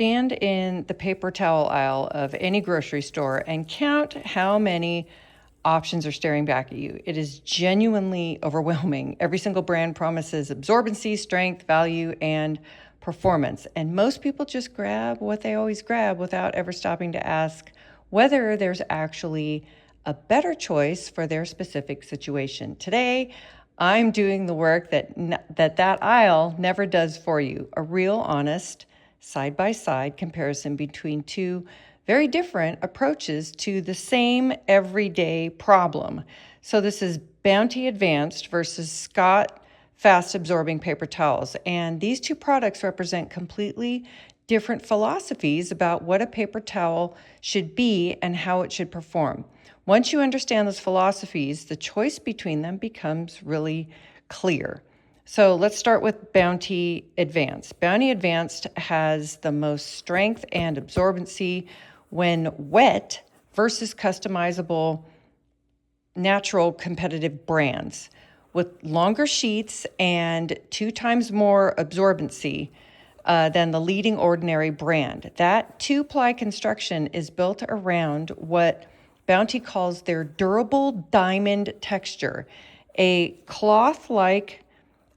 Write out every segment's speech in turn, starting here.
stand in the paper towel aisle of any grocery store and count how many options are staring back at you. It is genuinely overwhelming. Every single brand promises absorbency, strength, value, and performance. And most people just grab what they always grab without ever stopping to ask whether there's actually a better choice for their specific situation. Today, I'm doing the work that aisle never does for you. A real, honest, side-by-side comparison between two very different approaches to the same everyday problem. So this is Bounty Advanced versus Scott Fast Absorbing Paper Towels. And these two products represent completely different philosophies about what a paper towel should be and how it should perform. Once you understand those philosophies, the choice between them becomes really clear. So let's start with Bounty Advanced. Bounty Advanced has the most strength and absorbency when wet versus customizable natural competitive brands with longer sheets and 2 times more absorbency than the leading ordinary brand. That 2-ply construction is built around what Bounty calls their durable diamond texture, a cloth-like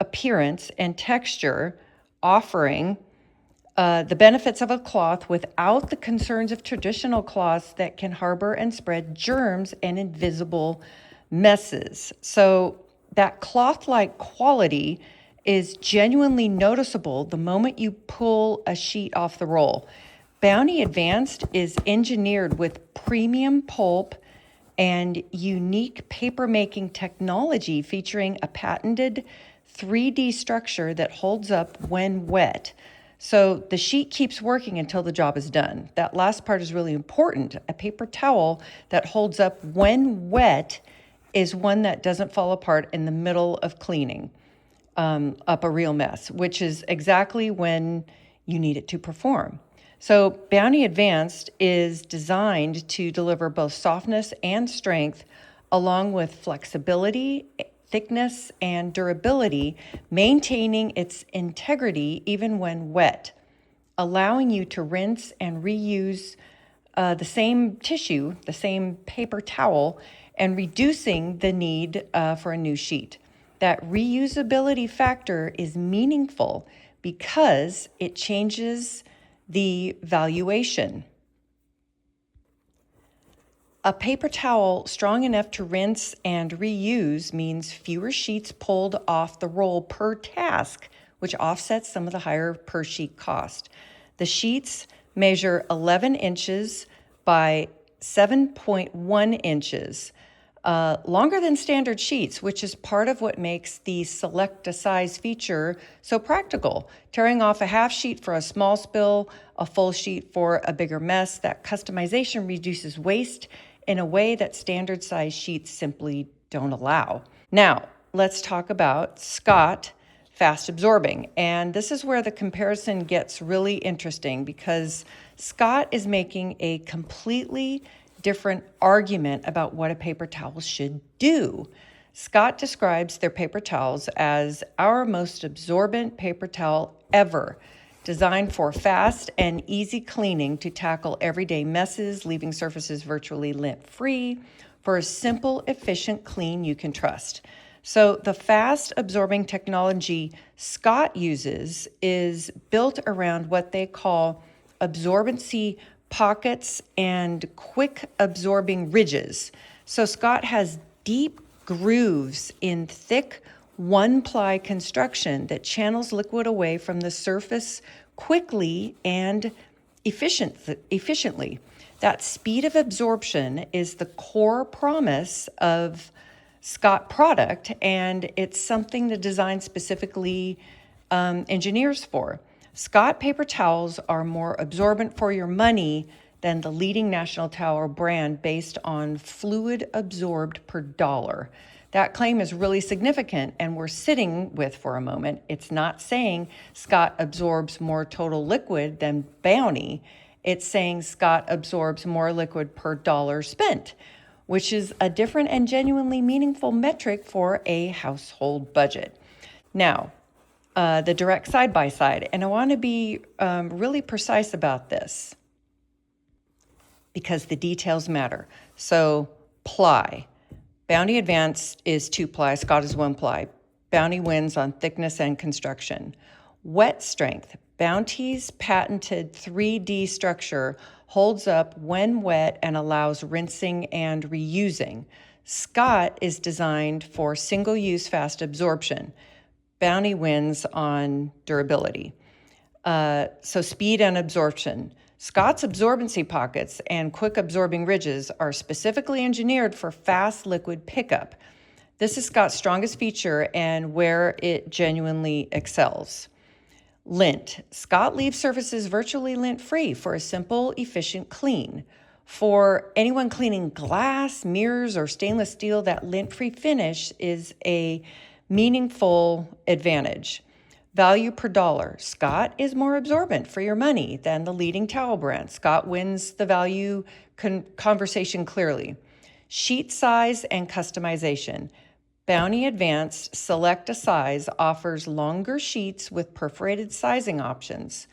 appearance and texture offering the benefits of a cloth without the concerns of traditional cloths that can harbor and spread germs and invisible messes. So that cloth-like quality is genuinely noticeable the moment you pull a sheet off the roll. Bounty Advanced is engineered with premium pulp and unique paper-making technology featuring a patented 3D structure that holds up when wet. So the sheet keeps working until the job is done. That last part is really important. A paper towel that holds up when wet is one that doesn't fall apart in the middle of cleaning up a real mess, which is exactly when you need it to perform. So Bounty Advanced is designed to deliver both softness and strength along with flexibility, thickness, and durability, maintaining its integrity even when wet, allowing you to rinse and reuse the same tissue, the same paper towel, and reducing the need for a new sheet. That reusability factor is meaningful because it changes the valuation. A paper towel strong enough to rinse and reuse means fewer sheets pulled off the roll per task, which offsets some of the higher per sheet cost. The sheets measure 11 inches by 7.1 inches, longer than standard sheets, which is part of what makes the select a size feature so practical. Tearing off a half sheet for a small spill, a full sheet for a bigger mess. That customization reduces waste in a way that standard size sheets simply don't allow. Now, let's talk about Scott Fast Absorbing. And this is where the comparison gets really interesting because Scott is making a completely different argument about what a paper towel should do. Scott describes their paper towels as our most absorbent paper towel ever, designed for fast and easy cleaning to tackle everyday messes, leaving surfaces virtually lint-free for a simple, efficient clean you can trust. So the fast absorbing technology Scott uses is built around what they call absorbency pockets and quick absorbing ridges. So Scott has deep grooves in thick 1-ply construction that channels liquid away from the surface quickly and efficiently. That speed of absorption is the core promise of Scott product, and it's something the design specifically engineers for. Scott paper towels are more absorbent for your money than the leading national towel brand based on fluid absorbed per dollar. That claim is really significant, and we're sitting with for a moment. It's not saying Scott absorbs more total liquid than Bounty. It's saying Scott absorbs more liquid per dollar spent, which is a different and genuinely meaningful metric for a household budget. Now, the direct side-by-side. And I want to be really precise about this because the details matter. So ply. Bounty Advanced is 2-ply, Scott is 1-ply. Bounty wins on thickness and construction. Wet strength. Bounty's patented 3D structure holds up when wet and allows rinsing and reusing. Scott is designed for single-use fast absorption. Bounty wins on durability. So speed and absorption. Scott's absorbency pockets and quick absorbing ridges are specifically engineered for fast liquid pickup. This is Scott's strongest feature and where it genuinely excels. Lint. Scott leaves surfaces virtually lint-free for a simple, efficient clean. For anyone cleaning glass, mirrors, or stainless steel, that lint-free finish is a meaningful advantage. Value per dollar. Scott is more absorbent for your money than the leading towel brand. Scott wins the value conversation clearly. Sheet size and customization. Bounty Advanced Select a Size offers longer sheets with perforated sizing options.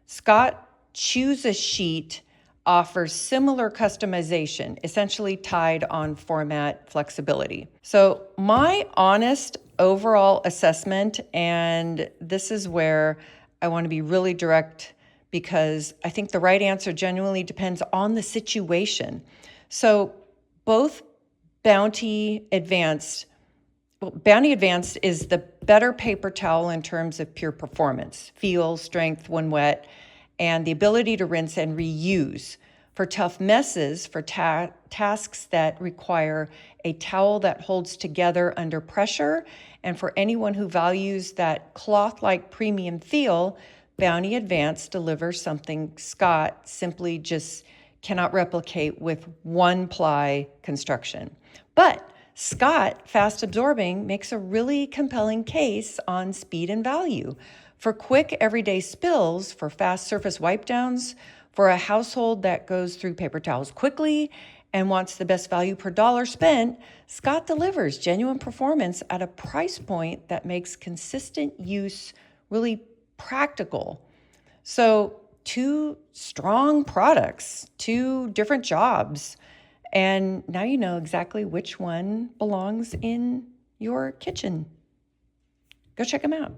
Scott Choose a Sheet offers similar customization, essentially tied on format flexibility. So my honest overall assessment, and this is where I want to be really direct because I think the right answer genuinely depends on the situation. So both Bounty Advanced is the better paper towel in terms of pure performance, feel, strength when wet, and the ability to rinse and reuse. For tough messes, for tasks that require a towel that holds together under pressure, and for anyone who values that cloth-like premium feel, Bounty Advanced delivers something Scott simply just cannot replicate with 1-ply construction. But Scott Fast Absorbing makes a really compelling case on speed and value. For quick everyday spills, for fast surface wipe downs, for a household that goes through paper towels quickly and wants the best value per dollar spent, Scott delivers genuine performance at a price point that makes consistent use really practical. So 2 strong products, 2 different jobs, and now you know exactly which one belongs in your kitchen. Go check them out.